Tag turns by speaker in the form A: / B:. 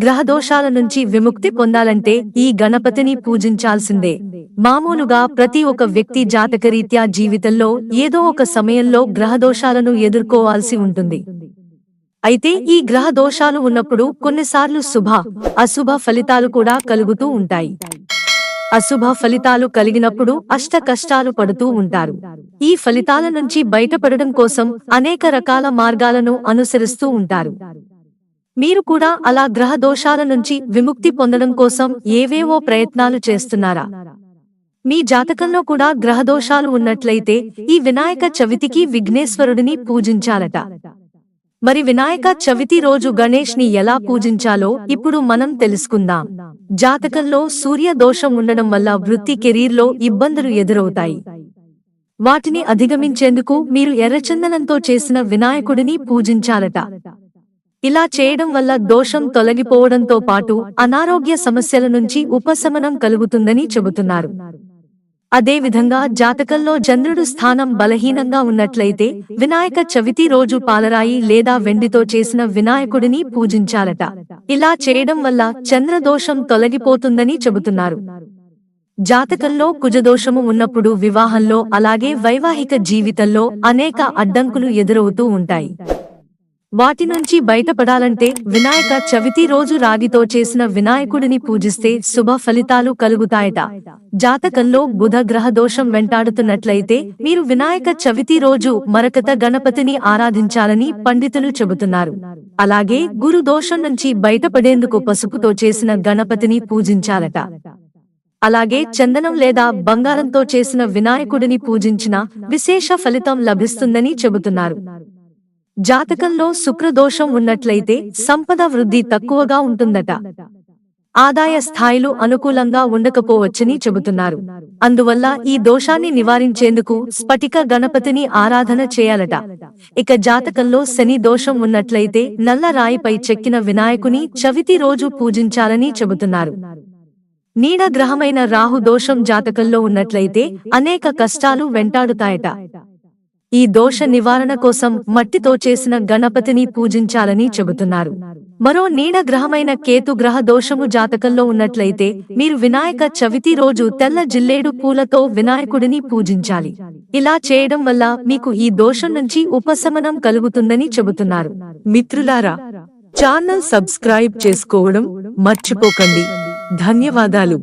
A: గ్రహదోషాల నుంచి విముక్తి పొందాలంటే ఈ గణపతిని పూజించాల్సిందే. మామూలుగా ప్రతి ఒక్క వ్యక్తి జాతకరీత్యా జీవితంలో ఏదో ఒక సమయంలో గ్రహదోషాలను ఎదుర్కోవాల్సి ఉంటుంది. అయితే ఈ గ్రహదోషాలు ఉన్నప్పుడు కొన్నిసార్లు శుభ, అశుభ ఫలితాలు కూడా కలుగుతూ ఉంటాయి. అశుభ ఫలితాలు కలిగినప్పుడు అష్ట కష్టాలు పడుతూ ఉంటారు. ఈ ఫలితాల నుంచి బయటపడడం కోసం అనేక రకాల మార్గాలను అనుసరిస్తూ ఉంటారు. మీరు కూడా అలా గ్రహ దోషాల నుంచి విముక్తి పొందడం కోసం ఏవేవో ప్రయత్నాలు చేస్తున్నారా? మీ జాతకంలో కూడా గ్రహదోషాలు ఉన్నట్లయితే ఈ వినాయక చవితికి విఘ్నేశ్వరుడిని పూజించాలట. మరి వినాయక చవితి రోజు గణేష్ ని ఎలా పూజించాలో ఇప్పుడు మనం తెలుసుకుందాం. జాతకంలో సూర్య దోషం ఉండడం వల్ల వృత్తి కెరీర్లో ఇబ్బందులు ఎదురవుతాయి. వాటిని అధిగమించేందుకు మీరు ఎర్రచందనంతో చేసిన వినాయకుడిని పూజించాలట. ఇలా చేయడం వల్ల దోషం తొలగిపోవడంతో పాటు అనారోగ్య సమస్యల నుంచి ఉపశమనం కలుగుతుందని చెబుతున్నారు. అదేవిధంగా జాతకంలో చంద్రుడు స్థానం బలహీనంగా ఉన్నట్లయితే వినాయక చవితి రోజు పాలరాయి లేదా వెండితో చేసిన వినాయకుడిని పూజించాలట. ఇలా చేయడం వల్ల చంద్రదోషం తొలగిపోతుందని చెబుతున్నారు. జాతకంలో కుజదోషము ఉన్నప్పుడు వివాహంలో అలాగే వైవాహిక జీవితంలో అనేక అడ్డంకులు ఎదురవుతూ ఉంటాయి. వాటి నుంచి బయటపడాలంటే వినాయక చవితి రోజు రాగితో చేసిన వినాయకుడిని పూజిస్తే శుభ ఫలితాలు కలుగుతాయట. జాతకంలో బుధ గ్రహ దోషం వెంటాడుతున్నట్లయితే మీరు వినాయక చవితి రోజు మరకత గణపతిని ఆరాధించాలని పండితులు చెబుతున్నారు. అలాగే గురు దోషం నుంచి బయటపడేందుకు పసుపుతో చేసిన గణపతిని పూజించాలట. అలాగే చందనం లేదా బంగారంతో చేసిన వినాయకుడిని పూజించిన విశేష ఫలితం లభిస్తుందని చెబుతున్నారు. జాతకంలో శుక్రదోషం ఉన్నట్లయితే సంపద వృద్ధి తక్కువగా ఉంటుందట. ఆదాయ స్థాయిలు అనుకూలంగా ఉండకపోవచ్చని చెబుతున్నారు. అందువల్ల ఈ దోషాన్ని నివారించేందుకు స్ఫటిక గణపతిని ఆరాధన చేయాలట. ఇక జాతకంలో శని దోషం ఉన్నట్లయితే నల్ల రాయిపై చెక్కిన వినాయకుని చవితి రోజు పూజించాలని చెబుతున్నారు. నీడ గ్రహమైన రాహు దోషం జాతకంలో ఉన్నట్లయితే అనేక కష్టాలు వెంటాడుతాయట. ఈ దోష నివారణ కోసం మట్టితో చేసిన గణపతిని పూజించాలని చెబుతున్నారు. మరో నీడ గ్రహమైన కేతు గ్రహ దోషము జాతకంలో ఉన్నట్లయితే మీరు వినాయక చవితి రోజు తెల్ల జిల్లేడు పూలతో వినాయకుడిని పూజించాలి. ఇలా చేయడం వల్ల మీకు ఈ దోషం నుంచి ఉపశమనం కలుగుతుందని చెబుతున్నారు. మిత్రులారా, ఛానల్ సబ్స్క్రైబ్ చేసుకోవడం మర్చిపోకండి. ధన్యవాదాలు.